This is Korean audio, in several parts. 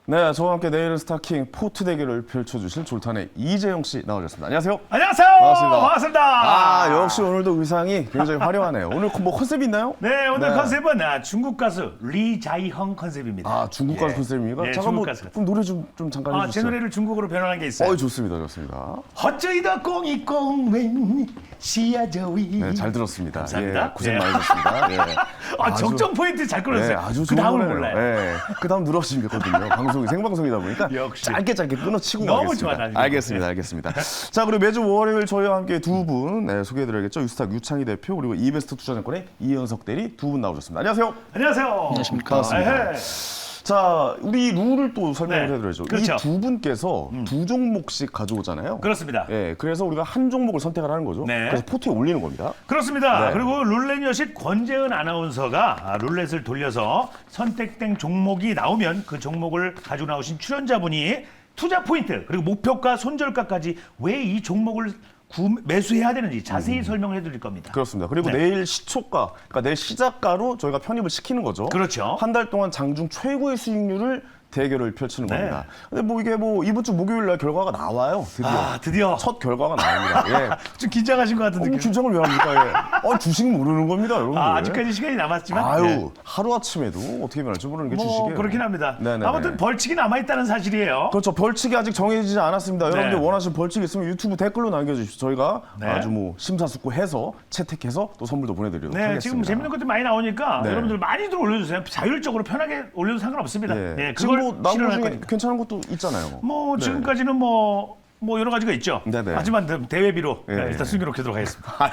네, 저와 함께 내일은 스타킹 포트 대결을 펼쳐주실 졸탄의 이재영 씨 나와주셨습니다. 안녕하세요. 안녕하세요. 반갑습니다. 반갑습니다. 아, 역시 오늘도 의상이 굉장히 화려하네요. 오늘 뭐 컨셉이 있나요? 네, 오늘 컨셉은 중국 가수 리자이헝 컨셉입니다. 아, 중국 가수 컨셉입니까? 네, 잠깐 중국 뭐 가수. 그럼 노래 좀 잠깐 해주시죠. 제 노래를 중국어로 변환한 게 있어요. 좋습니다, 좋습니다. 허쩌이더 꽁이꽁웬 시야저위. 네, 잘 들었습니다. 감사합니다. 예, 고생 많으셨습니다. 예. 적정 포인트 잘 끌었어요. 네, 아주 그 좋은 다음을 노래예요. 몰라요. 네, 그 다음 늘어지거든요. 방송이 생방송이다 보니까 역시. 짧게 끊어치고 너무 가겠습니다. 좋아, 나중에. 알겠습니다, 알겠습니다. 자, 그리고 매주 월요일 저희와 함께 두 분 소개해드려야겠죠. 유스탁 유창희 대표 그리고 이베스트 투자증권의 이현석 대리 두 분 나오셨습니다. 안녕하세요. 안녕하세요. 안녕하십니까. 반갑습니다. 자, 우리 룰을 또 설명을 네, 해드려야죠. 그렇죠. 이 두 분께서 두 종목씩 가져오잖아요. 그렇습니다. 예, 그래서 우리가 한 종목을 선택을 하는 거죠. 네. 그래서 포트에 올리는 겁니다. 그렇습니다. 네. 그리고 룰렛 여신 권재은 아나운서가 룰렛을 돌려서 선택된 종목이 나오면 그 종목을 가지고 나오신 출연자분이 투자 포인트 그리고 목표가 손절가까지 왜 이 종목을 매수해야 되는지 자세히 설명을 해드릴 겁니다. 그렇습니다. 그리고 네. 내일 시초가, 그러니까 내일 시작가로 저희가 편입을 시키는 거죠. 그렇죠. 한 달 동안 장중 최고의 수익률을 대결을 펼치는 네. 겁니다. 근데 뭐 이게 뭐 이번 주 목요일 날 결과가 나와요. 드디어. 드디어 첫 결과가 나옵니다. 예. 좀 긴장하신 것 같은데. 긴장을 왜 합니까? 예. 주식 모르는 겁니다, 여러분들. 아직까지 시간이 남았지만. 아유, 네. 하루아침에도 어떻게 변할지 모르는 게 주식이에요. 그렇긴 합니다. 네네네. 아무튼 벌칙이 남아있다는 사실이에요. 그렇죠. 벌칙이 아직 정해지지 않았습니다. 네. 여러분들 원하시는 벌칙 있으면 유튜브 댓글로 남겨주십시오. 저희가 네. 아주 뭐 심사숙고해서 채택해서 또 선물도 보내드리도록 네, 하겠습니다. 지금 재밌는 것들 많이 나오니까 네. 여러분들 많이들 올려주세요. 자율적으로 편하게 올려도 상관없습니다. 예. 네, 지금 그걸 뭐 나온 것 실현할 중에 거니까. 괜찮은 것도 있잖아요. 뭐 네. 지금까지는 뭐 여러 가지가 있죠. 네네. 하지만 대회비로 예. 일단 숨겨놓도록 하겠습니다.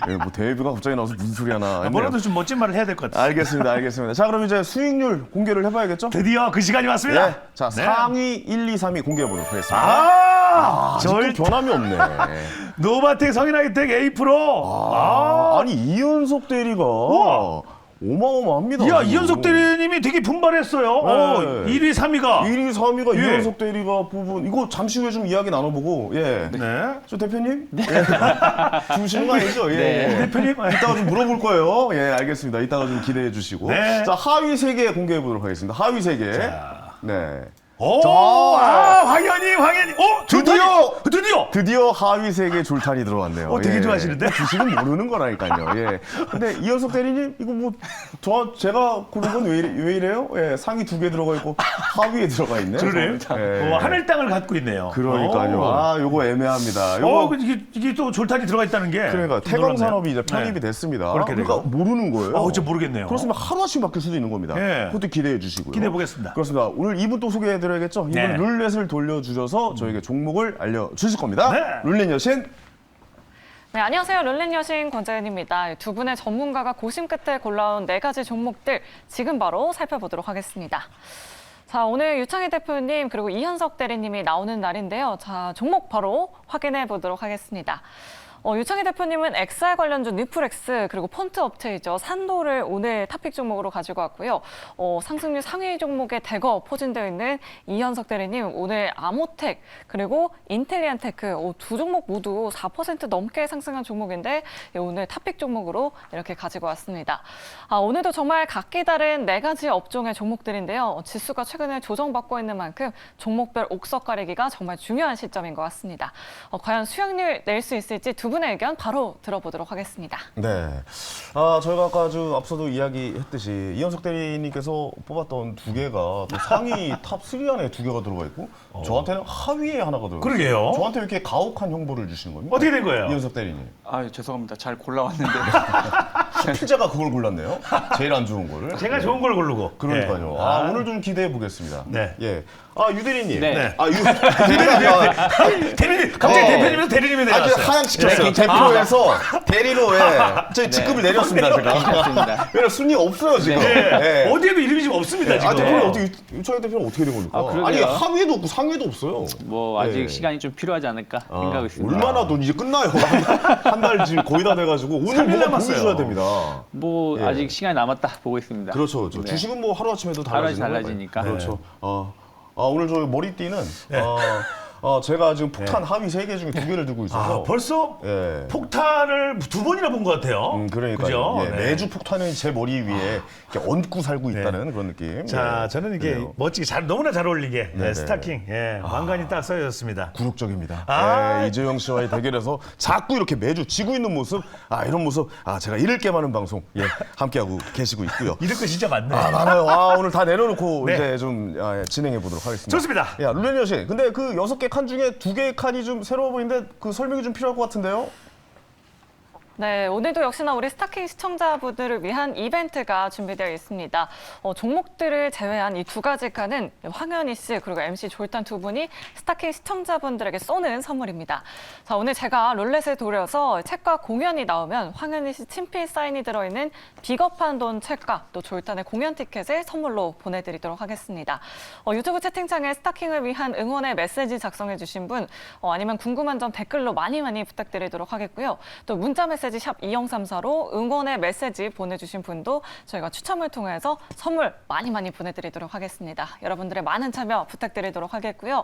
예, 뭐 대회비가 갑자기 나와서 무슨 소리 하나 했네요. 뭐라도 좀 멋진 말을 해야 될 것 같아요. 알겠습니다, 알겠습니다. 자, 그럼 이제 수익률 공개를 해봐야겠죠? 드디어 그 시간이 왔습니다. 네. 자, 네. 상위 1, 2, 3위 공개해보도록 하겠습니다. 아직도 변함이 없네. 노바텍, 성인하이텍, A 프로. 아니, 이현석 대리가 우와. 어마어마합니다. 야, 지금. 이현석 대리님이 되게 분발했어요. 네. 1위, 3위가. 1위, 3위가 예. 이현석 대리가 뽑은 이거 잠시 후에 좀 이야기 나눠보고 예. 네. 저 대표님? 네. 주시는 거 아니죠? 예. 네. 대표님. 이따가 좀 물어볼 거예요. 예, 알겠습니다. 이따가 좀 기대해 주시고. 네. 자, 하위 3개 공개해 보도록 하겠습니다. 하위 3개. 네. 황현이. 드디어. 드디어 하위 3개 졸탄이 들어왔네요. 되게 좋아하시는데? 주식은 모르는 거라니까요. 예. 근데 이현석 대리님, 이거 뭐, 제가 고른 건 왜 이래요? 예, 상위 2개 들어가 있고, 하위에 들어가 있네. 그러네요. 예. 하늘 땅을 갖고 있네요. 그러니까요. 오. 요거 애매합니다. 요거 이게 또 졸탄이 들어가 있다는 게. 그러니까 좀 태광 놀랍네요. 산업이 이제 편입이 네. 됐습니다. 그렇게 그러니까 되고. 모르는 거예요. 진짜 모르겠네요. 그렇습니다. 하루아침 바뀔 수도 있는 겁니다. 예. 그것도 기대해 주시고요. 기대해 보겠습니다. 그렇습니다. 오늘 이분 또 소개해드려야겠죠. 이분 네. 룰렛을 돌려주셔서 저에게 종목을 알려주실 겁니다. 네. 룰렛 여신. 네, 안녕하세요. 룰렛 여신 권재은입니다. 두 분의 전문가가 고심 끝에 골라온 4가지 종목들 지금 바로 살펴보도록 하겠습니다. 자, 오늘 유창희 대표님 그리고 이현석 대리님이 나오는 날인데요. 자, 종목 바로 확인해 보도록 하겠습니다. 유창희 대표님은 XR 관련주 뉴프렉스 그리고 폰트 업체이죠. 산도를 오늘 탑픽 종목으로 가지고 왔고요. 상승률 상위 종목에 대거 포진되어 있는 이현석 대리님 오늘 아모텍 그리고 인텔리안테크 두 종목 모두 4% 넘게 상승한 종목인데 오늘 탑픽 종목으로 이렇게 가지고 왔습니다. 오늘도 정말 각기 다른 4가지 업종의 종목들인데요. 지수가 최근에 조정받고 있는 만큼 종목별 옥석 가리기가 정말 중요한 시점인 것 같습니다. 과연 수익률 낼 수 있을지 두 분의 의견 바로 들어보도록 하겠습니다. 네. 저희가 아까 앞서도 이야기했듯이 이현석 대리님께서 뽑았던 2개가 또 상위 탑 3 안에 2개가 들어가 있고 저한테는 하위에 하나가 들어가 있어요. 그러게요. 저한테 이렇게 가혹한 형벌을 주시는 겁니다. 어떻게 된 거예요? 이현석 대리님. 죄송합니다. 잘 골라왔는데. 하필 제가 그걸 골랐네요. 제일 안 좋은 거를. 제가 좋은 걸 고르고. 그러니까요. 예. 오늘 좀 기대해 보겠습니다. 네. 예. 유 대리님. 네. 대리님, 갑자기 대표님에서 대리님이 내려왔어요. 하향시켰어요. 대표에서 대리로 저희 직급을 내렸습니다. 제가. 괜찮습니다. 왜냐면 순위 없어요 지금. 예. 예. 어디에도 이름이 지금 없습니다 지금. 아니 그럼 어떻게 유창희 대표는 어떻게 된 겁니까? 아, 그러게요. 아니 하위에도 없고 상위에도 없어요. 뭐 아직 네. 시간이 좀 필요하지 않을까 생각하고 있습니다. 얼마나 돈 이제 끝나요. 한 달 지금 거의 다 돼가지고 오늘 3일 뭐가 남았어요. 보여줘야 됩니다. 뭐 예. 아직 시간이 남았다 보고 있습니다. 그렇죠. 네. 주식은 뭐 하루 아침에도 하루아침에 달라지는 달라지니까. 거예요. 그렇죠. 오늘 저 머리띠는 제가 지금 폭탄 하위 3개 중에 2개를 들고 있어서 벌써 예. 폭탄을 2번이나 본 것 같아요. 그러니까요. 그죠? 예, 네. 매주 폭탄은 제 머리 위에 이렇게 얹고 살고 있다는 그런 느낌. 자, 예. 저는 이게 그래요. 멋지게 너무나 잘 어울리게 네네. 스타킹, 왕관이 딱 써졌습니다. 굴욕적입니다. 아. 예, 이재영 씨와의 대결에서 자꾸 이렇게 매주 지고 있는 모습, 이런 모습, 제가 잃을 게 많은 방송 함께하고 계시고 있고요. 이럴 거 진짜 많네. 많아요. 오늘 다 내려놓고 네. 이제 좀 진행해 보도록 하겠습니다. 좋습니다. 야, 룰레니어 씨, 근데 그 6개 칸 중에 2개의 칸이 좀 새로워 보이는데 그 설명이 좀 필요할 것 같은데요? 네, 오늘도 역시나 우리 스타킹 시청자분들을 위한 이벤트가 준비되어 있습니다. 종목들을 제외한 이 2가지 칸은 황현희 씨 그리고 MC 졸탄 2분이 스타킹 시청자분들에게 쏘는 선물입니다. 자, 오늘 제가 룰렛을 돌려서 책과 공연이 나오면 황현희 씨 친필 사인이 들어있는 비겁한 돈 책과 또 졸탄의 공연 티켓을 선물로 보내드리도록 하겠습니다. 유튜브 채팅창에 스타킹을 위한 응원의 메시지 작성해 주신 분 아니면 궁금한 점 댓글로 많이 부탁드리도록 하겠고요. 또 문자 메시지 샵 2034로 응원의 메시지 보내주신 분도 저희가 추첨을 통해서 선물 많이 보내드리도록 하겠습니다. 여러분들의 많은 참여 부탁드리도록 하겠고요.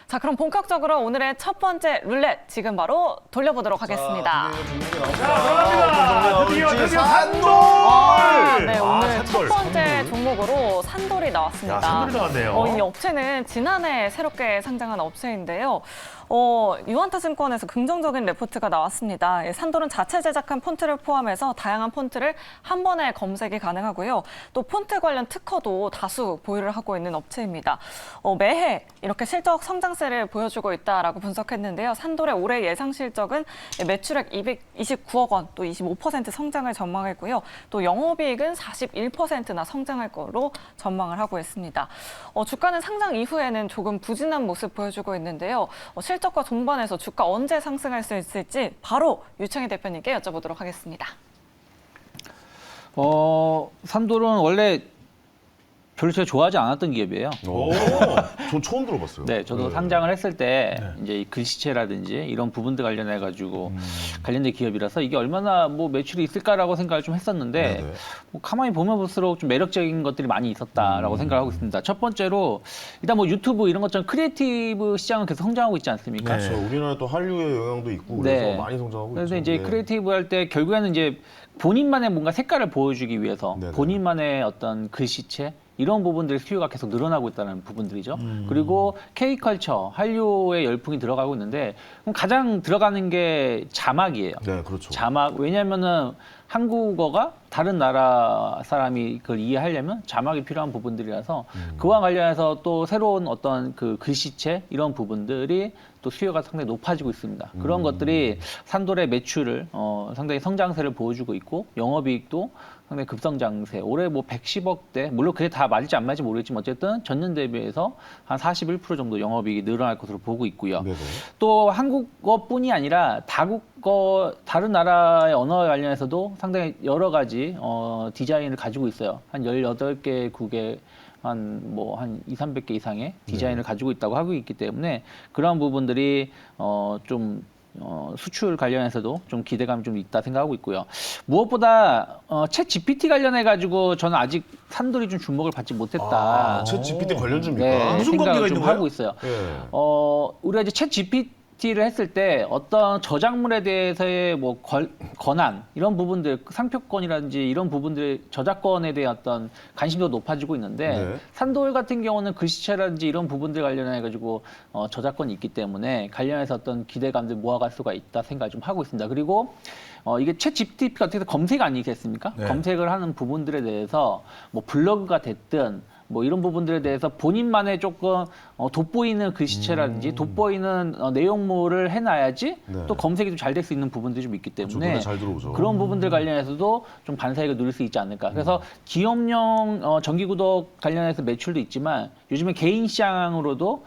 자, 그럼 본격적으로 오늘의 첫 번째 룰렛 지금 바로 돌려보도록 하겠습니다. 들어갑니다. 드디어 산돌! 네, 오늘 첫 산돌. 번째 종목으로 산돌이 나왔습니다. 야, 산돌이 나왔네요. 이 업체는 지난해 새롭게 상장한 업체인데요. 유한타증권에서 긍정적인 레포트가 나왔습니다. 산돌은 자체 제작한 폰트를 포함해서 다양한 폰트를 한 번에 검색이 가능하고요. 또 폰트 관련 특허도 다수 보유를 하고 있는 업체입니다. 매해 이렇게 실적 성장세를 보여주고 있다라고 분석했는데요. 산돌의 올해 예상 실적은 매출액 229억 원, 또 25% 성장을 전망했고요. 또 영업이익은 41%나 성장할 거로 전망을 하고 있습니다. 주가는 상장 이후에는 조금 부진한 모습 보여주고 있는데요. 실적과 동반해서 주가 언제 상승할 수 있을지 바로 유창희 대표님께 여쭤보도록 하겠습니다. 산돌은 원래 별로 제가 좋아하지 않았던 기업이에요. 전 처음 들어봤어요. 네, 저도 상장을 했을 때 이제 이 글씨체라든지 이런 부분들 관련해 가지고 관련된 기업이라서 이게 얼마나 뭐 매출이 있을까라고 생각을 좀 했었는데 뭐 가만히 보면 볼수록 좀 매력적인 것들이 많이 있었다라고 생각하고 있습니다. 첫 번째로 일단 뭐 유튜브 이런 것처럼 크리에이티브 시장은 계속 성장하고 있지 않습니까? 그렇죠. 우리나라 또 한류의 영향도 있고 그래서 네. 많이 성장하고 그래서 있죠. 이제 네. 크리에이티브 할 때 결국에는 이제 본인만의 뭔가 색깔을 보여주기 위해서 네네. 본인만의 어떤 글씨체 이런 부분들의 수요가 계속 늘어나고 있다는 부분들이죠. 그리고 K컬처, 한류의 열풍이 들어가고 있는데 그럼 가장 들어가는 게 자막이에요. 네, 그렇죠. 자막, 왜냐면은 한국어가 다른 나라 사람이 그걸 이해하려면 자막이 필요한 부분들이라서 그와 관련해서 또 새로운 어떤 그 글씨체 이런 부분들이 또 수요가 상당히 높아지고 있습니다. 그런 것들이 산돌의 매출을 상당히 성장세를 보여주고 있고 영업이익도 상당히 급성장세. 올해 뭐 110억대, 물론 그게 다 맞을지 안 맞을지 모르겠지만 어쨌든 전년 대비해서 한 41% 정도 영업이익이 늘어날 것으로 보고 있고요. 네네. 또 한국어뿐이 아니라 다국어 다른 나라의 언어에 관련해서도 상당히 여러 가지 디자인을 가지고 있어요. 한 18개국의 한 200~300개 이상의 디자인을 가지고 있다고 하고 있기 때문에 그런 부분들이 좀 수출 관련해서도 좀 기대감이 좀 있다 생각하고 있고요. 무엇보다 챗 GPT 관련해 가지고 저는 아직 산돌이 좀 주목을 받지 못했다. 챗 GPT 관련주입니까? 네, 무슨 생각을 관계가 좀 있는 거예요? 하고 있어요. 예. 우리가 이제 챗 GPT를 했을 때 어떤 저작물에 대해서의 뭐 권한 이런 부분들, 상표권이라든지 이런 부분들의 저작권에 대한 어떤 관심도 높아지고 있는데 네. 산돌 같은 경우는 글씨체라든지 이런 부분들 관련해 가지고 저작권이 있기 때문에 관련해서 어떤 기대감들 모아갈 수가 있다 생각을 좀 하고 있습니다. 그리고 이게 챗 GPT가 어떻게 검색 아니겠습니까? 네. 검색을 하는 부분들에 대해서 뭐 블로그가 됐든 뭐 이런 부분들에 대해서 본인만의 조금 돋보이는 글씨체라든지 돋보이는 내용물을 해놔야지 네. 또 검색이 좀 잘 될 수 있는 부분들이 좀 있기 그렇죠. 때문에 눈에 잘 들어오죠. 그런 부분들 관련해서도 좀 반사이익을 누릴 수 있지 않을까. 그래서 기업용 정기구독 관련해서 매출도 있지만 요즘에 개인 시장으로도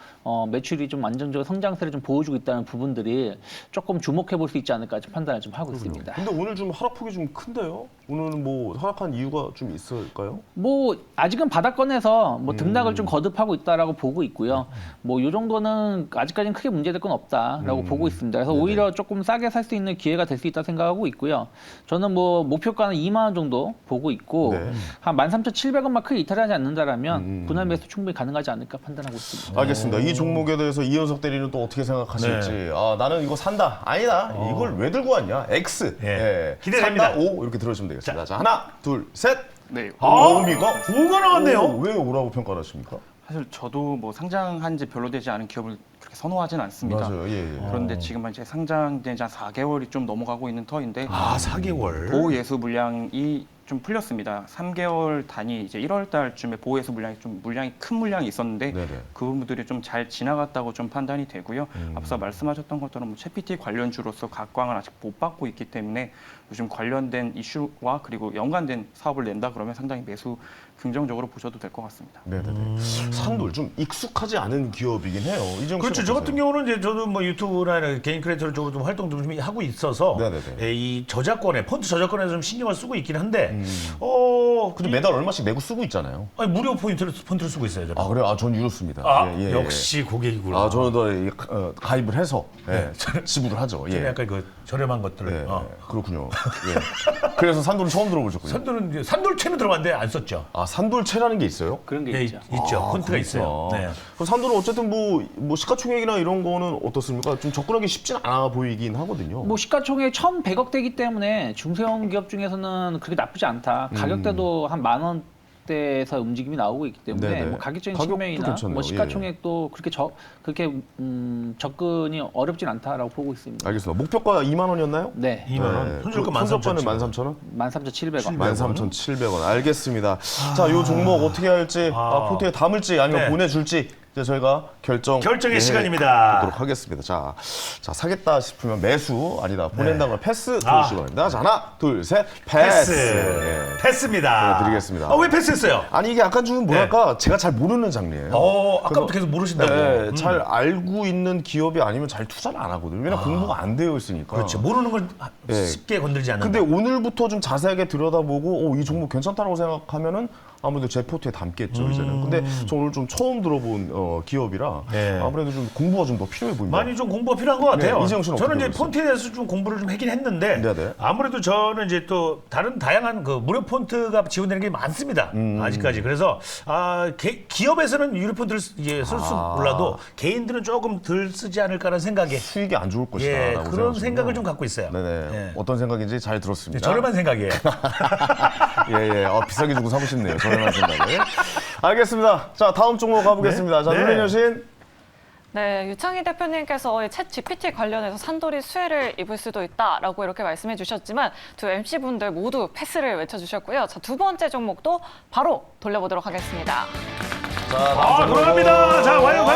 매출이 좀 안정적으로 성장세를 좀 보여주고 있다는 부분들이 조금 주목해 볼 수 있지 않을까 좀 판단을 좀 하고 있습니다. 근데 오늘 좀 하락폭이 좀 큰데요? 오늘은 뭐 허락한 이유가 좀 있을까요? 뭐 아직은 바닥권에서 뭐 등락을 좀 거듭하고 있다라고 보고 있고요. 뭐 이 정도는 아직까지는 크게 문제될 건 없다라고 보고 있습니다. 그래서 네네. 오히려 조금 싸게 살 수 있는 기회가 될 수 있다 생각하고 있고요. 저는 뭐 목표가는 2만 원 정도 보고 있고 네. 한 13,700원만 크게 이탈하지 않는다라면 분할 매수 충분히 가능하지 않을까 판단하고 있습니다. 알겠습니다. 이 종목에 대해서 이현석 대리는 또 어떻게 생각하실지. 아, 나는 이거 산다. 아니다. 이걸 왜 들고 왔냐? X. 예. 기대됩니다. 산다, O 이렇게 들으시면 되겠습니다. 자, 하나, 둘, 셋. 네. 오미가 5가 나왔네요. 왜 오라고 평가를 하십니까? 사실 저도 뭐 상장한 지 별로 되지 않은 기업을 그렇게 선호하진 않습니다. 맞아요. 예, 예. 그런데 지금 이제 상장된 지 한 4개월이 좀 넘어가고 있는 터인데 4개월. 보호 예수 물량이 좀 풀렸습니다. 3개월 단위 이제 1월 달쯤에 보호 예수 물량이 좀 큰 물량이 있었는데 네네. 그 부분들이 좀 잘 지나갔다고 좀 판단이 되고요. 앞서 말씀하셨던 것처럼 뭐 챗PT 관련주로서 각광을 아직 못 받고 있기 때문에 요즘 관련된 이슈와 그리고 연관된 사업을 낸다 그러면 상당히 매수 긍정적으로 보셔도 될 것 같습니다. 네네네. 산돌 좀 익숙하지 않은 기업이긴 해요. 이정식 그렇죠. 저 같은 경우는 이제 저도 뭐 유튜브나 개인 크리에이터 쪽으로 좀 활동도 좀 하고 있어서 네네네. 예, 이 저작권에 폰트 저작권에 좀 신경을 쓰고 있긴 한데 근데 매달 얼마씩 내고 쓰고 있잖아요. 아니, 무료 폰트를 쓰고 있어요. 저는. 아, 그래요? 아, 전 유로 씁니다. 아, 예, 예, 예. 역시 고객이구나. 아, 저는 더 가입을 해서 지불을 하죠. 저는 예. 약간 그 저렴한 것들을. 예, 그렇군요. 예. 그래서 산돌은 처음 들어보셨군요. 산돌은 이제 산돌채는 들어봤는데 안 썼죠. 아, 산돌채라는 게 있어요? 그런 게 예, 있죠. 있죠. 아, 폰트가 있어요. 그렇구나. 네. 그럼 산돌은 어쨌든 뭐 시가총액이나 이런 거는 어떻습니까? 좀 접근하기 쉽진 않아 보이긴 하거든요. 뭐 시가총액 1,100억대이기 때문에 중소형 기업 중에서는 그렇게 나쁘지 않다. 가격대도 한 10,000원대에서 움직임이 나오고 있기 때문에 네네. 뭐 가격적인 가격도 측면이나 괜찮네요. 뭐 시가총액도 그렇게 접근이 어렵진 않다라고 보고 있습니다. 알겠습니다. 목표가 2만 원이었나요? 네, 2만 원. 손절가 손절가는 13,700원. 13,000원? 13,700원. 13,700원. 알겠습니다. 자, 이 종목 어떻게 할지, 포트에 담을지 아니면 네. 보내줄지 이제 저희가 결정의 시간입니다. 보도록 하겠습니다. 자, 사겠다 싶으면 매수 아니다. 보낸다면 패스 들으시기 바랍니다. 자, 하나, 둘, 셋, 패스. 예. 패스입니다. 보내드리겠습니다. 왜 패스했어요? 아니 이게 약간 좀 뭐랄까 제가 잘 모르는 장르예요. 아까부터 계속 모르신다고. 네, 잘 알고 있는 기업이 아니면 잘 투자를 안 하거든요. 왜냐면 공부가 안 되어 있으니까. 그렇죠. 모르는 걸 쉽게 건들지 않는다. 근데 오늘부터 좀 자세하게 들여다보고 이 종목 괜찮다고 생각하면은 아무래도 제 포트에 담겠죠 이제는. 근데 저 오늘 좀 처음 들어본 기업이라 네. 아무래도 좀 공부가 좀 더 필요해 보입니다. 많이 좀 공부가 필요한 것 같아요. 네, 이재용 씨는 저는 어떻게 이제 폰트에 대해서 좀 공부를 좀 하긴 했는데 네네. 아무래도 저는 이제 또 다른 다양한 그 무료 폰트가 지원되는 게 많습니다. 아직까지. 그래서 기업에서는 유료 폰트를 쓸 수 몰라도 개인들은 조금 덜 쓰지 않을까라는 생각에 수익이 안 좋을 것이다. 예, 라고 그런 생각하시군요. 생각을 좀 갖고 있어요. 네네. 예. 어떤 생각인지 잘 들었습니다. 저렴한 생각이에요. 예. 비싸게 주고 사고 싶네요. 저렴한 생각에. 알겠습니다. 자, 다음 종목 가보겠습니다. 자, 네. 눈의 여신. 네, 유창희 대표님께서 챗 GPT 관련해서 산돌이 수혜를 입을 수도 있다라고 이렇게 말씀해 주셨지만 두 MC분들 모두 패스를 외쳐주셨고요. 자, 두 번째 종목도 바로 돌려보도록 하겠습니다. 자, 돌아갑니다. 자, 과연.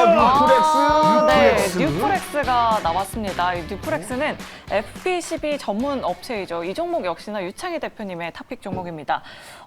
뉴프렉스. 네, 뉴프렉스가 나왔습니다. 이 뉴프렉스는 FP12 전문 업체이죠. 이 종목 역시나 유창희 대표님의 탑픽 종목입니다.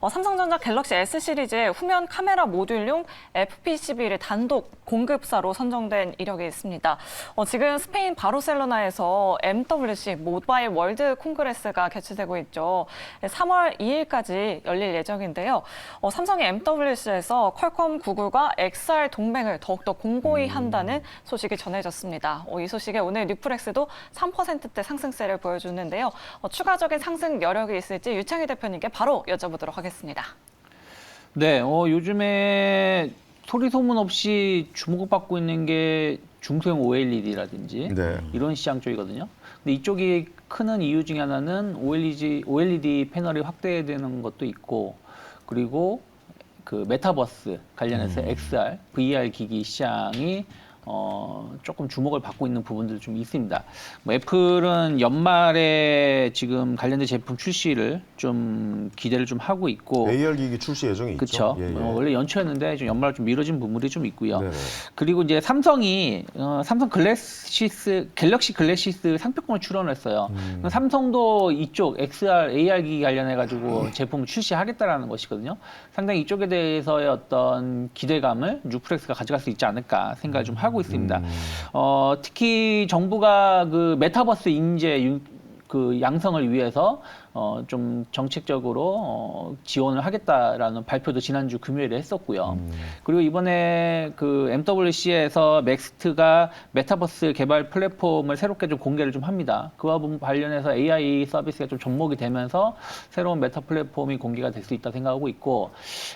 삼성전자 갤럭시 S 시리즈의 후면 카메라 모듈용 FP11의 단독 공급사로 선정된 이력이 있습니다. 지금 스페인 바르셀로나에서 MWC 모바일 월드 콩그레스가 개최되고 있죠. 3월 2일까지 열릴 예정인데요. 삼성이 MWC에서 퀄컴, 구글과 XR 동맹을 더욱더 공고히 한다는 소식이 전해졌습니다. 이 소식에 오늘 뉴프렉스도 3%대 상승세를 보여주는데요. 추가적인 상승 여력이 있을지 유창희 대표님께 바로 여쭤보도록 하겠습니다. 네, 요즘에 소리 소문 없이 주목받고 있는 게 중소형 OLED라든지 네. 이런 시장 쪽이거든요. 근데 이쪽이 크는 이유 중에 하나는 OLED 패널이 확대되는 것도 있고, 그리고 그 메타버스 관련해서 XR, VR 기기 시장이 조금 주목을 받고 있는 부분들 좀 있습니다. 뭐 애플은 연말에 지금 관련된 제품 출시를 좀 기대를 좀 하고 있고, AR 기기 출시 예정이 있죠. 그렇죠. 원래 연초였는데 좀 연말 좀 미뤄진 부분이 좀 있고요. 네네. 그리고 이제 삼성이 삼성 갤럭시 글래시스 상표권을 출원했어요. 삼성도 이쪽 XR, AR 기기 관련해 가지고 제품을 출시하겠다라는 것이거든요. 상당히 이쪽에 대해서의 어떤 기대감을 뉴프렉스가 가져갈 수 있지 않을까 생각을 좀 하고 있습니다. 특히 정부가 그 메타버스 인재 그 양성을 위해서 좀 정책적으로 지원을 하겠다라는 발표도 지난주 금요일에 했었고요. 그리고 이번에 그 MWC에서 넥스트가 메타버스 개발 플랫폼을 새롭게 좀 공개를 좀 합니다. 그와 관련해서 AI 서비스가 좀 접목이 되면서 새로운 메타 플랫폼이 공개가 될 수 있다 생각하고 있고,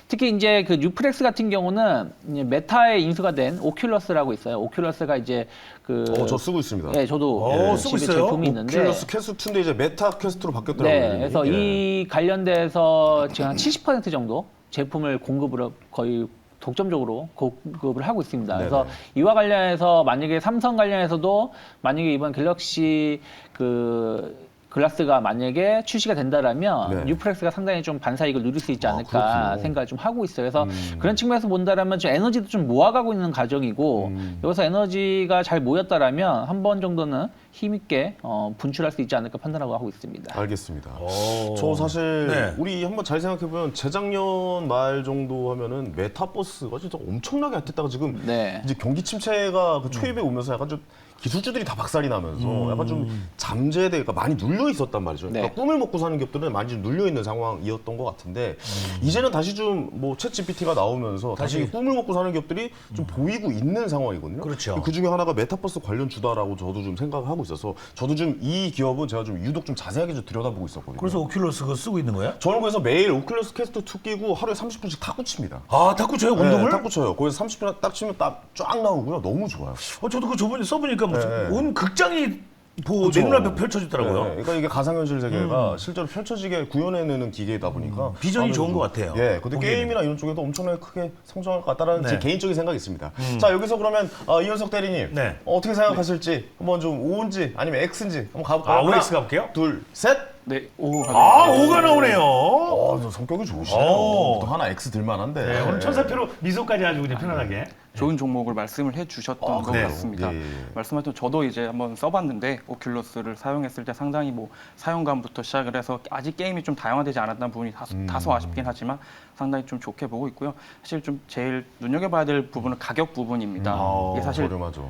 특히 이제 그 뉴프렉스 같은 경우는 이제 메타에 인수가 된 오큘러스라고 있어요. 오큘러스가 이제 그 저 쓰고 있습니다. 네, 저도 쓰고 집에 있어요? 제품이 있는데. 오큘러스 퀘스트 2인데 이제 메타 퀘스트로 바뀌었더라고요. 네, 이름이. 그래서 이 관련돼서 지금 한 70% 정도 제품을 공급을 거의 독점적으로 공급을 하고 있습니다. 그래서 네네. 이와 관련해서 만약에 삼성 관련해서도 만약에 이번 갤럭시 그 글라스가 만약에 출시가 된다라면 네. 뉴프렉스가 상당히 좀 반사이익을 누릴 수 있지 않을까 그렇군요. 생각을 좀 하고 있어요. 그래서 그런 측면에서 본다라면 좀 에너지도 좀 모아가고 있는 과정이고 여기서 에너지가 잘 모였다라면 한 번 정도는 힘있게 분출할 수 있지 않을까 판단하고 하고 있습니다. 알겠습니다. 오. 저 사실 네. 우리 한번 잘 생각해보면 재작년 말 정도 하면은 메타버스가 진짜 엄청나게 핫했다가 지금 네. 이제 경기 침체가 그 초입에 오면서 약간 좀 기술주들이 다 박살이 나면서 약간 좀 잠재되가 많이 눌려 있었단 말이죠. 그러니까 네. 꿈을 먹고 사는 기업들은 많이 좀 눌려 있는 상황이었던 것 같은데 이제는 다시 좀 뭐 챗 GPT가 나오면서 다시 꿈을 먹고 사는 기업들이 좀 보이고 있는 상황이거든요. 그렇죠. 그 중에 하나가 메타버스 관련 주다라고 저도 좀 생각을 하고 있어서 저도 좀 이 기업은 제가 좀 유독 좀 자세하게 좀 들여다보고 있었거든요. 그래서 오큘러스 그거 쓰고 있는 거야? 저는 그래서 매일 오큘러스 퀘스트 2 끼고 하루에 30분씩 탁구 칩니다. 아, 탁구 쳐요? 운동을? 네, 탁구 쳐요. 거기서 30분 딱 치면 딱 쫙 나오고요. 너무 좋아요. 저도 그 저번에 써보니까 무슨 네. 온 극장이 그쵸. 내 눈앞에 펼쳐지더라고요. 네, 그러니까 이게 가상현실 세계가 실제로 펼쳐지게 구현해내는 기계이다 보니까 비전이 아무래도 좋은 것 같아요. 예, 근데 보기에는. 게임이나 이런 쪽에도 엄청나게 크게 성장할 것 같다라는 제 네. 개인적인 생각이 있습니다. 자, 여기서 그러면 이현석 대리님 네. 어떻게 생각하실지 한번 좀 O인지 아니면 X인지 한번 가볼까요? 아, OX 하나, 가볼게요. 둘, 셋. 네, 오, 아, 5가 나오네요. 저 성격이 좋으시네요. 오. 또 하나 X 들만한데. 네, 오늘 천사표로 미소까지 아주 그냥 편안하게. 좋은 종목을 말씀을 해주셨던 것 그래요? 같습니다. 예, 예. 말씀하셨던 저도 이제 한번 써봤는데 오큘러스를 사용했을 때 상당히 뭐 사용감부터 시작을 해서 아직 게임이 좀 다양화되지 않았다는 부분이 다소 아쉽긴 하지만 상당히 좀 좋게 보고 있고요. 사실 좀 제일 눈여겨봐야 될 부분은 가격 부분입니다. 이게 사실 저렴하죠.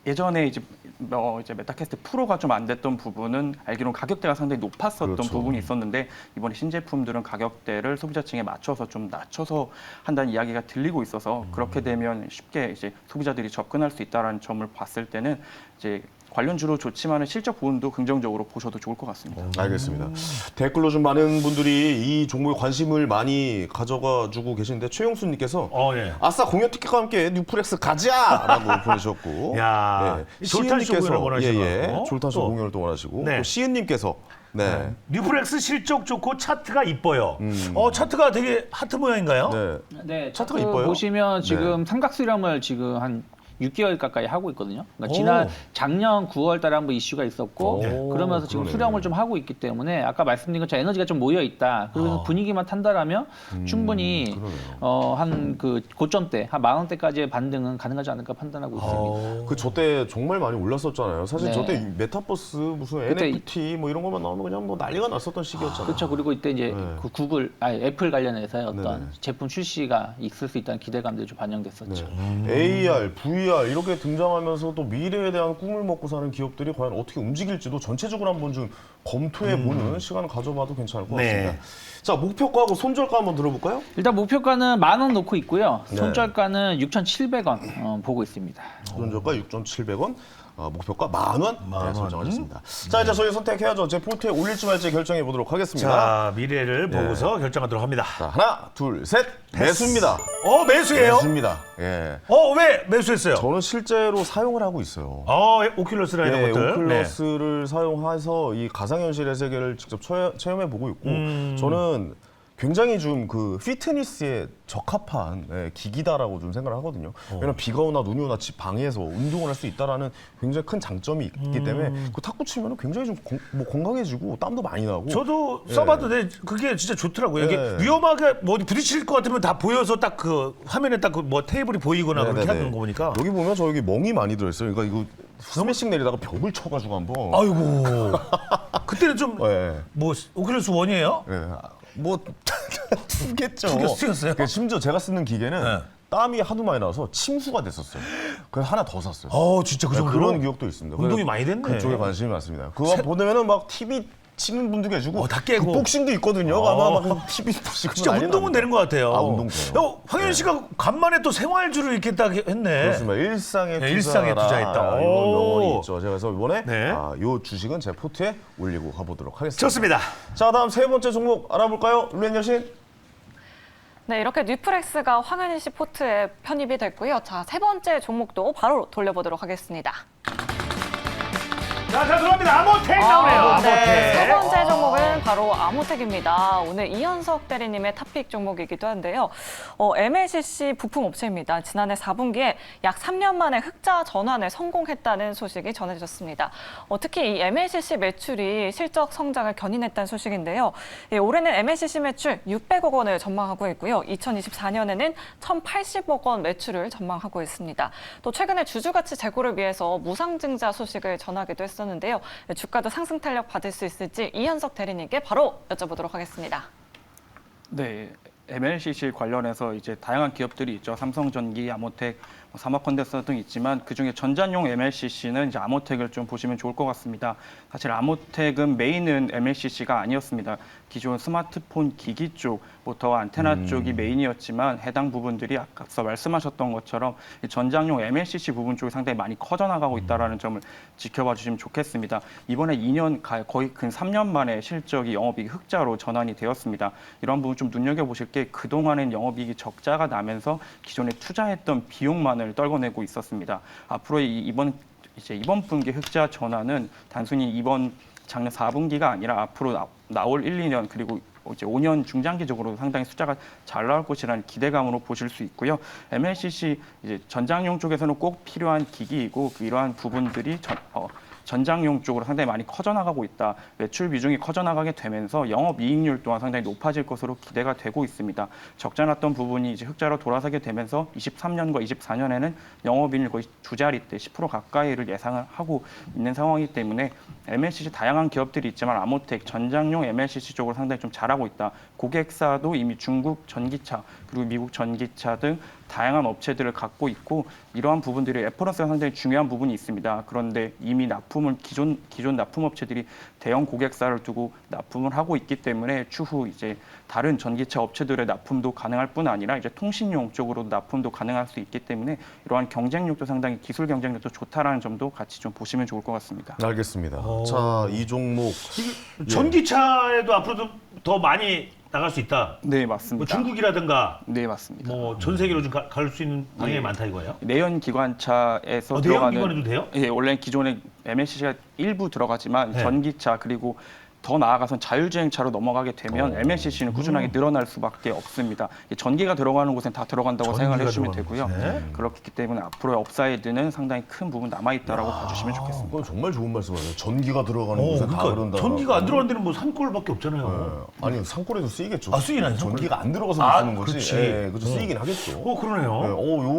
예전에 이제 메타캐스트 프로가 좀 안 됐던 부분은 알기로는 가격대가 상당히 높았었던 그렇죠. 부분이 있었는데 이번에 신제품들은 가격대를 소비자층에 맞춰서 좀 낮춰서 한다는 이야기가 들리고 있어서 그렇게 되면 쉽게 이제 소비자들이 접근할 수 있다는 점을 봤을 때는 이제 관련주로 좋지만은 실적 부분도 긍정적으로 보셔도 좋을 것 같습니다. 알겠습니다. 댓글로 좀 많은 분들이 이 종목에 관심을 많이 가져가 주고 계시는데 최용수님께서 예. 아싸 공연 티켓과 함께 뉴프렉스 가자라고 보내셨고, 야, 졸탄쇼 공연을 원하시는 거고. 졸탄쇼 또. 공연을 또 원하시고, 네. 또 시은님께서 네. 뉴프렉스 실적 좋고 차트가 이뻐요. 차트가 되게 하트 모양인가요? 네. 네, 차트가 차트 이뻐요? 보시면 지금 네. 삼각 수렴을 지금 한 6개월 가까이 하고 있거든요. 그러니까 오. 지난 작년 9월 달에 한번 이슈가 있었고 오, 그러면서 지금 그러네. 수렴을 좀 하고 있기 때문에 아까 말씀드린 것처럼 에너지가 좀 모여 있다. 그래서 분위기만 탄다라면 충분히 한 그 고점대 한 10,000원대까지의 반등은 가능하지 않을까 판단하고 있습니다. 그 저 때 정말 많이 올랐었잖아요. 사실 네. 저 때 메타버스 무슨 그때 NFT 뭐 이런 것만 나오면 그냥 뭐 난리가 났었던 시기였잖아요. 그렇죠. 그리고 이때 이제 네. 그 애플 관련해서의 어떤 네네. 제품 출시가 있을 수 있다는 기대감들이 좀 반영됐었죠. AR, VR 이렇게 등장하면서 또 미래에 대한 꿈을 먹고 사는 기업들이 과연 어떻게 움직일지도 전체적으로 한번 좀 검토해보는 시간을 가져봐도 괜찮을 것 네. 같습니다. 자, 목표가하고 손절가 한번 들어볼까요? 일단 목표가는 10,000원 놓고 있고요. 네. 손절가는 6,700원 보고 있습니다. 손절가 6,700원, 목표가 10,000원 만 원. 설정하셨습니다. 자, 이제 저희 선택해야죠. 제 포트에 올릴지 말지 결정해 보도록 하겠습니다. 자, 미래를 보고서 결정하도록 합니다. 자, 하나, 둘, 셋, 매수입니다. 매수예요? 매수입니다. 예. 왜 매수했어요? 저는 실제로 사용을 하고 있어요. 오큘러스나 이런 네, 것들. 오큘러스를 사용해서 이 가상현실의 세계를 직접 체험해 보고 있고 저는 굉장히 좀 그 피트니스에 적합한 기기다라고 좀 생각을 하거든요. 왜냐면 비가 오나 눈이 오나 집 방에서 운동을 할 수 있다라는 굉장히 큰 장점이 있기 때문에 그 탁구 치면 굉장히 좀 건강해지고 땀도 많이 나고. 저도 써봤는데 그게 진짜 좋더라고요. 이게 네. 위험하게 뭐 어디 부딪힐 것 같으면 다 보여서 딱 그 화면에 딱 그 뭐 테이블이 보이거나 그렇게 네네네. 하는 거 보니까. 여기 보면 저 여기 멍이 많이 들어있어요. 그러니까 이거 스매싱 내리다가 벽을 쳐가지고 한번. 아이고. 그때는 좀 네. 뭐 오큘러스 원이에요? 네. 뭐 투겠죠. 투겼어요? 심지어 제가 쓰는 기계는 네. 땀이 하도 많이 나서 침수가 됐었어요. 그래서 하나 더 샀어요. 진짜 그 네, 정도로? 그런 기억도 있습니다. 운동이 많이 됐네. 그쪽에 관심이 많습니다. 그거 보면은 막 TV 치는 분도 계시고 다 깨고. 복싱도 있거든요. 아마 막 TV 보시고 진짜 난리 운동은 납니다. 되는 것 같아요. 아, 운동 돼요. 황현 씨가 간만에 또 생활주를 이렇게 딱 했네. 그렇습니다. 일상에 네, 일상에 투자했다. 이런 오. 명언이 있죠. 제가 그래서 이번에 네. 요 주식은 제 포트에 올리고 가보도록 하겠습니다. 좋습니다. 자, 다음 세 번째 종목 알아볼까요? 룰렛 여신. 네, 이렇게 뉴프렉스가 황현희 씨 포트에 편입이 됐고요. 자, 세 번째 종목도 바로 돌려보도록 하겠습니다. 자, 들어갑니다. 아모텍 나오네요. 네, 세 아모텍. 번째 종목은 바로 아모텍입니다. 오늘 이현석 대리님의 탑픽 종목이기도 한데요. MLCC 부품 업체입니다. 지난해 4분기에 약 3년 만에 흑자 전환에 성공했다는 소식이 전해졌습니다. 특히 이 MLCC 매출이 실적 성장을 견인했다는 소식인데요. 올해는 MLCC 매출 600억 원을 전망하고 있고요. 2024년에는 1,080억 원 매출을 전망하고 있습니다. 또 최근에 주주가치 제고를 위해서 무상증자 소식을 전하기도 했었는데요. 주가도 상승 탄력 받을 수 있을지 이현석 대리님께 바로 여쭤보도록 하겠습니다. 네, MLCC 관련해서 이제 다양한 기업들이 있죠. 삼성전기, 아모텍, 사마컨덴서 등 있지만 그중에 전자용 MLCC는 이제 아모텍을 좀 보시면 좋을 것 같습니다. 사실 아모텍은 메인은 MLCC가 아니었습니다. 기존 스마트폰 기기 쪽, 모터와 안테나 쪽이 메인이었지만 해당 부분들이 앞서 말씀하셨던 것처럼 이 전장용 MLCC 부분 쪽이 상당히 많이 커져나가고 있다는 점을 지켜봐 주시면 좋겠습니다. 이번에 2년 거의 근 3년 만에 실적이 영업이익 흑자로 전환이 되었습니다. 이런 부분 좀 눈여겨보실 게 그동안엔 영업이익이 적자가 나면서 기존에 투자했던 비용만을 떨궈내고 있었습니다. 앞으로 이번 분기 흑자 전환은 단순히 이번 작년 4분기가 아니라 앞으로 나올 1, 2년 그리고 이제 5년 중장기적으로 상당히 숫자가 잘 나올 것이라는 기대감으로 보실 수 있고요. MLCC 이제 전장용 쪽에서는 꼭 필요한 기기이고 이러한 부분들이 전장용 쪽으로 상당히 많이 커져나가고 있다. 매출 비중이 커져나가게 되면서 영업이익률 또한 상당히 높아질 것으로 기대가 되고 있습니다. 적자 났던 부분이 이제 흑자로 돌아서게 되면서 23년과 24년에는 영업이익률 거의 두 자릿대 10% 가까이를 예상을 하고 있는 상황이기 때문에 MLCC 다양한 기업들이 있지만 아모텍 전장용 MLCC 쪽으로 상당히 좀 잘하고 있다. 고객사도 이미 중국 전기차 그리고 미국 전기차 등 다양한 업체들을 갖고 있고 이러한 부분들이 레퍼런스가 상당히 중요한 부분이 있습니다. 그런데 이미 납품을 기존 납품 업체들이 대형 고객사를 두고 납품을 하고 있기 때문에 추후 이제 다른 전기차 업체들의 납품도 가능할 뿐 아니라 이제 통신용 쪽으로도 납품도 가능할 수 있기 때문에 이러한 경쟁력도 상당히 기술 경쟁력도 좋다라는 점도 같이 좀 보시면 좋을 것 같습니다. 알겠습니다. 자, 이 종목 전기차에도 앞으로도 더 많이 나갈 수 있다. 네, 뭐 맞습니다. 중국이라든가 네, 맞습니다. 뭐 전 세계로 좀 갈 수 있는 방향이 예. 많다 이거예요? 내연 기관차에서 내연 들어가는 기관에도 돼요? 예, 원래 기존에 MLCC가 일부 들어가지만 네. 전기차 그리고 더 나아가선 자율주행차로 넘어가게 되면 MLCC는 꾸준하게 늘어날 수밖에 없습니다. 전기가 들어가는 곳엔 다 들어간다고 생각을 해주시면 되고요. 그렇기 때문에 앞으로의 업사이드는 상당히 큰 부분 남아있다라고 봐주시면 좋겠습니다. 그건 정말 좋은 말씀이에요. 전기가 들어가는 곳에 다 그런다. 전기가 안 들어가는 데는 뭐 산골밖에 없잖아요. 아니 산골에도 쓰이겠죠. 아, 쓰이나요? 전기가 안 들어가서 아, 쓰는 거지. 그렇지. 예, 그렇죠. 쓰이긴 하겠죠. 그러네요. 네,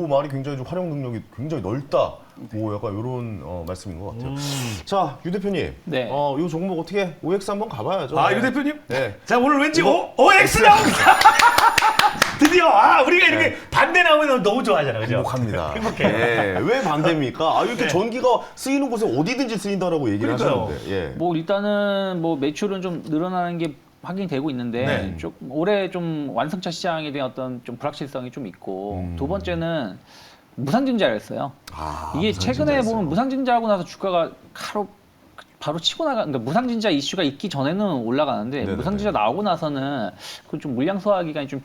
요 말이 굉장히 좀 활용 능력이 굉장히 넓다. 뭐 약간 이런 말씀인 것 같아요. 자, 유 대표님. 네. 요 종목 어떻게 OX 한번 가봐야죠. 아, 네. 유 대표님? 네. 자, 오늘 왠지 OX 나옵니다. 드디어 우리가 이렇게 반대 나오면 너무 좋아하잖아요. 그죠? 행복합니다. 행복해요. 예, 왜 반대입니까? 이렇게 네. 전기가 쓰이는 곳에 어디든지 쓰인다라고 얘기를 그러니까요. 하셨는데. 예. 뭐 일단은 뭐 매출은 좀 늘어나는 게 확인되고 있는데 네. 좀 올해 좀 완성차 시장에 대한 어떤 좀 불확실성이 좀 있고 두 번째는 무상증자였어요. 이게 최근에 무상증자였어요. 보면 무상증자하고 나서 주가가 바로 치고 그러니까 무상증자 이슈가 있기 전에는 올라가는데 네네네. 무상증자 나오고 나서는 그 좀 물량 소화 기간이 좀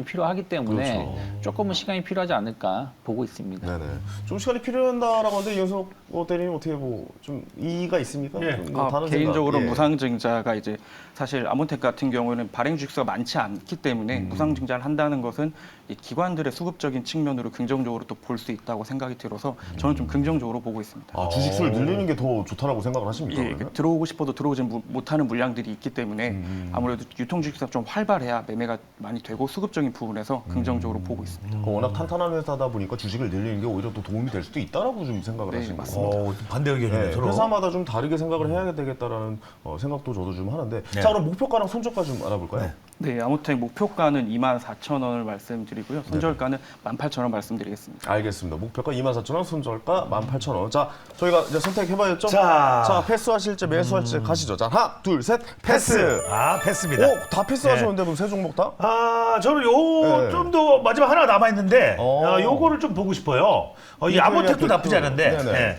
필요하기 때문에 그렇죠. 조금은 시간이 필요하지 않을까 보고 있습니다. 네네. 좀 시간이 필요한다라고 하는데 이현석 대리님 어떻게 뭐 좀 이의가 있습니까? 네. 좀뭐 다른 개인적으로 생각. 예. 무상증자가 이제 사실 아모텍 같은 경우는 발행 주식수가 많지 않기 때문에 무상증자를 한다는 것은 이 기관들의 수급적인 측면으로 긍정적으로 또 볼 수 있다고 생각이 들어서 저는 좀 긍정적으로 보고 있습니다. 아, 주식수를 늘리는 게 더 좋다라고 생각을 하십니까? 예, 그러면? 들어오고 싶어도 들어오지 못하는 물량들이 있기 때문에 아무래도 유통주식수가 좀 활발해야 매매가 많이 되고 수급적인 부분에서 긍정적으로 보고 있습니다. 워낙 탄탄한 회사다 보니까 주식을 늘리는 게 오히려 또 도움이 될 수도 있다라고 좀 생각을 네, 하십니다. 맞습니다. 반대 의견이네요. 네, 서로. 회사마다 좀 다르게 생각을 해야 되겠다라는 생각도 저도 좀 하는데 네. 자, 그럼 목표가랑 손절가 좀 알아볼까요? 네. 네, 아무튼 목표가는 24,000원을 말씀드리고요. 손절가는 18,000원 말씀드리겠습니다. 알겠습니다. 목표가 24,000원, 손절가 18,000원. 자, 저희가 이제 선택해봐야죠. 자. 패스하실지 매수하실지 가시죠. 자, 하나, 둘, 셋, 패스. 아, 패스입니다. 오, 다 패스하셨는데 그럼 세 종목 다? 아, 저는 네. 좀 더 마지막 하나 남아 있는데 어. 요거를 좀 보고 싶어요. 이 인텔리안 아모텍도 테크. 나쁘지 않은데. 네네. 네.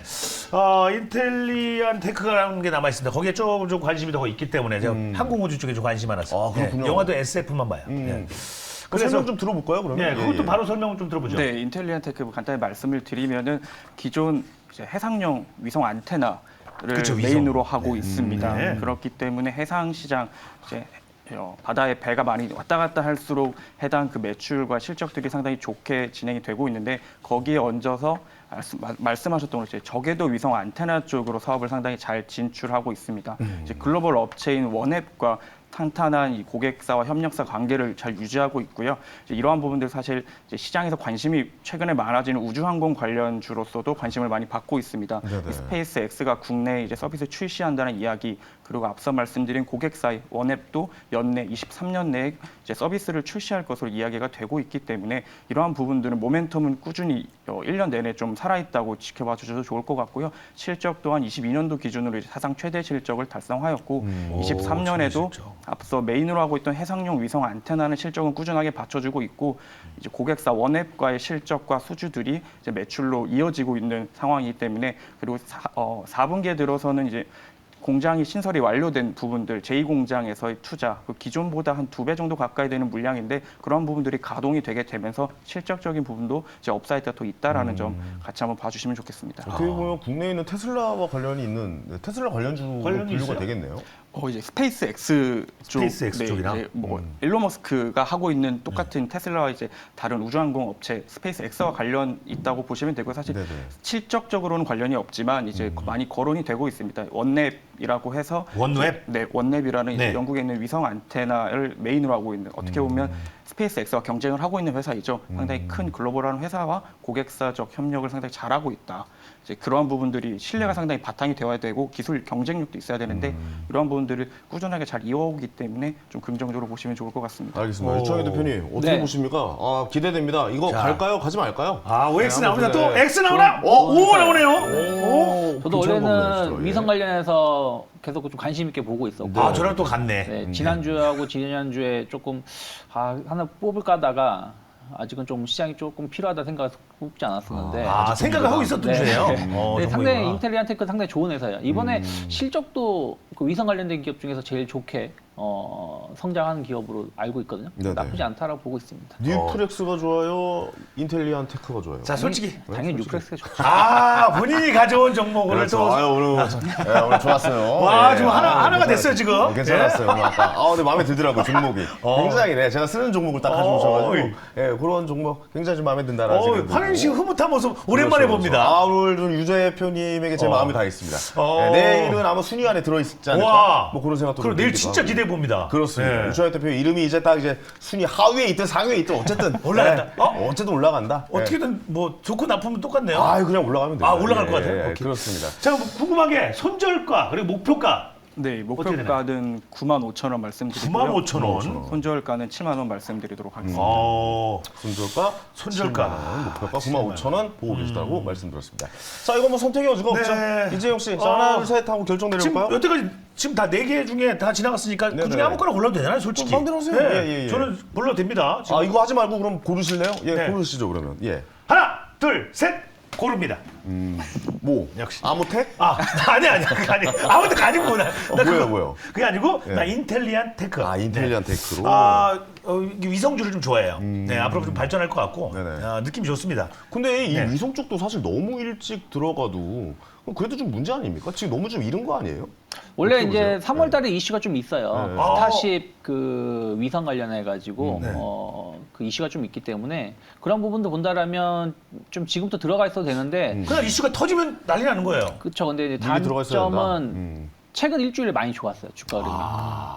인텔리안 테크라는 게 남아 있습니다. 거기에 좀 관심이 더 있기 때문에 제가 항공우주 쪽에 좀 관심이 많았어요. 아, 그렇군요. 영화도 SF만 봐요. 그 설명 좀 들어볼까요, 그러면? 네, 그것도 예. 바로 설명을 좀 들어보죠. 네, 인텔리안 테크 간단히 말씀을 드리면은 기존 이제 해상용 위성 안테나를 그쵸, 위성. 메인으로 하고 있습니다. 네. 그렇기 때문에 해상 시장 이제 바다에 배가 많이 왔다 갔다 할수록 해당 그 매출과 실적들이 상당히 좋게 진행이 되고 있는데 거기에 얹어서 말씀하셨던 것처럼 저궤도 위성 안테나 쪽으로 사업을 상당히 잘 진출하고 있습니다. 이제 글로벌 업체인 원앱과 탄탄한 이 고객사와 협력사 관계를 잘 유지하고 있고요. 이제 이러한 부분들 사실 이제 시장에서 관심이 최근에 많아지는 우주항공 관련주로서도 관심을 많이 받고 있습니다. 네네. 스페이스 X가 국내에 이제 서비스 출시한다는 이야기, 그리고 앞서 말씀드린 고객사의 원앱도 연내 23년 내에 이제 서비스를 출시할 것으로 이야기가 되고 있기 때문에 이러한 부분들은 모멘텀은 꾸준히 1년 내내 좀 살아있다고 지켜봐 주셔도 좋을 것 같고요. 실적 또한 22년도 기준으로 이제 사상 최대 실적을 달성하였고 23년에도 앞서 메인으로 하고 있던 해상용 위성 안테나는 실적은 꾸준하게 받쳐주고 있고 이제 고객사 원앱과의 실적과 수주들이 이제 매출로 이어지고 있는 상황이기 때문에 그리고 4분기에 들어서는 이제 공장이 신설이 완료된 부분들, 제2공장에서의 투자, 그 기존보다 한 2배 정도 가까이 되는 물량인데 그런 부분들이 가동이 되게 되면서 실적적인 부분도 이제 업사이드가 더 있다라는 점 같이 한번 봐주시면 좋겠습니다. 어떻게 보면 국내에 있는 테슬라와 관련이 있는 테슬라 관련주로 관련이 분류가 있어요? 되겠네요. 이제 스페이스 X 쪽, 스페이스 X 쪽이랑? 이제 뭐 일론 머스크가 하고 있는 똑같은 테슬라와 이제 다른 우주항공 업체 스페이스 X와 관련 있다고 보시면 되고 사실 네네. 실적적으로는 관련이 없지만 이제 많이 거론이 되고 있습니다. 원랩이라고 해서 원웹? 네, 원랩이라는 이제 네. 영국에 있는 위성 안테나를 메인으로 하고 있는 어떻게 보면 스페이스 X와 경쟁을 하고 있는 회사이죠. 상당히 큰 글로벌한 회사와 고객사적 협력을 상당히 잘하고 있다. 이제 그러한 부분들이 신뢰가 상당히 바탕이 되어야 되고 기술 경쟁력도 있어야 되는데 이러한 부분들을 꾸준하게 잘 이어오기 때문에 좀 긍정적으로 보시면 좋을 것 같습니다. 알겠습니다. 오. 유창희 대표님 어떻게 네. 보십니까? 아, 기대됩니다. 이거 자. 갈까요? 가지 말까요? 아, OX 네, 나옵니다. 한번 또 보세요. X 나오나? 오, 나오네요. 오. 저도 괜찮은 겁니다, 원래는 진짜로. 위성 예. 관련해서 계속 좀 관심 있게 보고 있었고 아, 저랑 또 같네. 네, 지난주하고 지난주에 조금 하나 뽑을까 하다가 아직은 좀 시장이 조금 필요하다 생각해서 뽑지 않았었는데 아, 생각을 하고 있었던 네. 주예요? 네, 정말이구나. 상당히 인텔리안 테크 상당히 좋은 회사예요. 이번에 실적도 그 위성 관련된 기업 중에서 제일 좋게 성장하는 기업으로 알고 있거든요. 네네. 나쁘지 않다라고 보고 있습니다. 뉴트렉스가 좋아요? 인텔리안 테크가 좋아요? 자, 솔직히. 당연히 뉴플렉스가 좋죠. 아, 본인이 가져온 종목을 그렇죠. 또. 아유, 오늘 좋았어요. 와, 예. 지금 하나가 됐어요, 지금. 괜찮았어요. 오늘 아까. 근데 마음에 들더라고요, 종목이. 굉장히, 네, 제가 쓰는 종목을 딱 가져오셔가지고, 예, 그런 종목 굉장히 좀 마음에 든다라는 생각이 들고. 환희 씨 흐뭇한 모습 오랜만에 그렇죠, 봅니다. 그렇죠. 오늘 좀 유재 대표님에게 제 마음이 다 있습니다. 어. 내일은 아마 순위 안에 들어있지 않을까? 와. 뭐 그런 생각도 그럼 좀 내일 들기도 진짜 하고. 기대해 봅니다. 그렇습니다. 예. 유창희 대표 이름이 이제 딱 이제 순위 하위에 있든 상위에 있든 어쨌든 올라간다. 네, 어쨌든 올라간다. 예. 어떻게든 뭐 좋고 나쁘면 똑같네요. 그냥 올라가면 돼요. 아, 올라갈 것 같아요? 오케이. 그렇습니다. 자, 뭐 궁금하게 손절가 그리고 목표가 네, 어떻게 목표가는 95,000원 말씀드리고요. 95,000원. 손절가는 7만 원 말씀드리도록 하겠습니다. 손절가 손절가. 7만 원, 목표가 95,000원 보고 계시다고 말씀드렸습니다. 자, 이거 뭐 선택의 여지가 네. 없죠. 이재용 씨, 자, 하나, 둘, 셋 하고 결정 지금 내려볼까요? 여태까지 지금 다 4개 중에 다 지나갔으니까 그 중에 네네. 아무거나 골라도 되나요, 솔직히? 마음대로 하세요. 네, 예. 저는 골라도 됩니다. 지금. 이거 하지 말고 그럼 고르실래요? 예, 네. 고르시죠 그러면. 예. 하나, 둘, 셋 고릅니다. 뭐? 역시. 아모텍? 아니. 아무튼 아니고 나 뭐요? 그게 아니고 예. 나 인텔리안 테크. 인텔리안 테크로. 이게 위성주를 좀 좋아해요. 네, 앞으로 좀 발전할 것 같고 네네. 느낌이 좋습니다. 근데 이 네. 위성 쪽도 사실 너무 일찍 들어가도 그래도 좀 문제 아닙니까? 지금 너무 좀 이른 거 아니에요? 원래 어떻게 이제 보세요? 3월 달에 이슈가 좀 있어요. 네. 스타쉽 그 위성 관련해 가지고 네. 그 이슈가 좀 있기 때문에 그런 부분도 본다라면 좀 지금부터 들어가 있어도 되는데 그냥 이슈가 터지면 난리 나는 거예요. 그렇죠. 근데 이제 미리 들어가 있어야 된다. 단점은 최근 일주일에 많이 좋았어요. 주가 흐름이.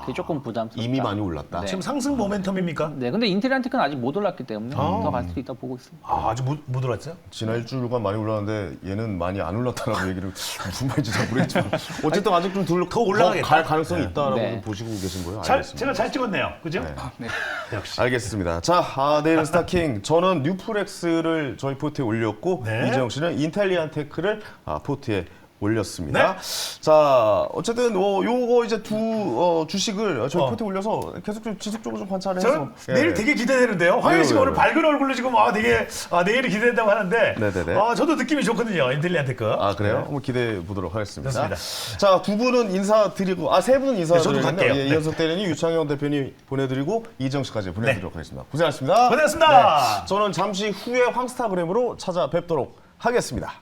그게 조금 부담스럽다. 이미 많이 올랐다. 네. 지금 상승 모멘텀입니까? 네, 근데 인텔리안테크는 아직 못 올랐기 때문에 더 갈 수도 있다 보고 있습니다. 아직 못 들어왔어요? 지난 일주일간 많이 올랐는데 얘는 많이 안 올랐다라고 얘기를 무슨 말인지 잘 모르겠지만 어쨌든 아직 좀 더 올라가겠다. 갈 가능성이 있다라고 네. 좀 보시고 계신 거예요. 제가 알겠습니다. 잘 찍었네요. 그죠? 네. 네. 역시. 알겠습니다. 자, 내일은 스타킹. 저는 뉴프렉스를 저희 포트에 올렸고 네. 이재영 씨는 인텔리안테크를 포트에 올렸습니다. 네. 자, 어쨌든 요거 이제 두 주식을 저희 포트에 올려서 계속 좀 지속적으로 좀 관찰을 해서 저는 내일 되게 기대되는데요. 황현 씨가 왜요? 오늘 밝은 얼굴로 지금 되게 내일이 기대된다고 하는데 네네네. 저도 느낌이 좋거든요. 인텔리안테크. 그래요? 네. 한번 기대해 보도록 하겠습니다. 좋습니다. 자, 두 분은 인사드리고, 세 분은 저도 갈게요. 인사드리고, 네. 이현석 대리님, 유창현 대표님 보내드리고, 이정 씨까지 보내드리도록 하겠습니다. 고생하셨습니다. 고생하셨습니다. 저는 잠시 후에 황스타그램으로 찾아뵙도록 하겠습니다.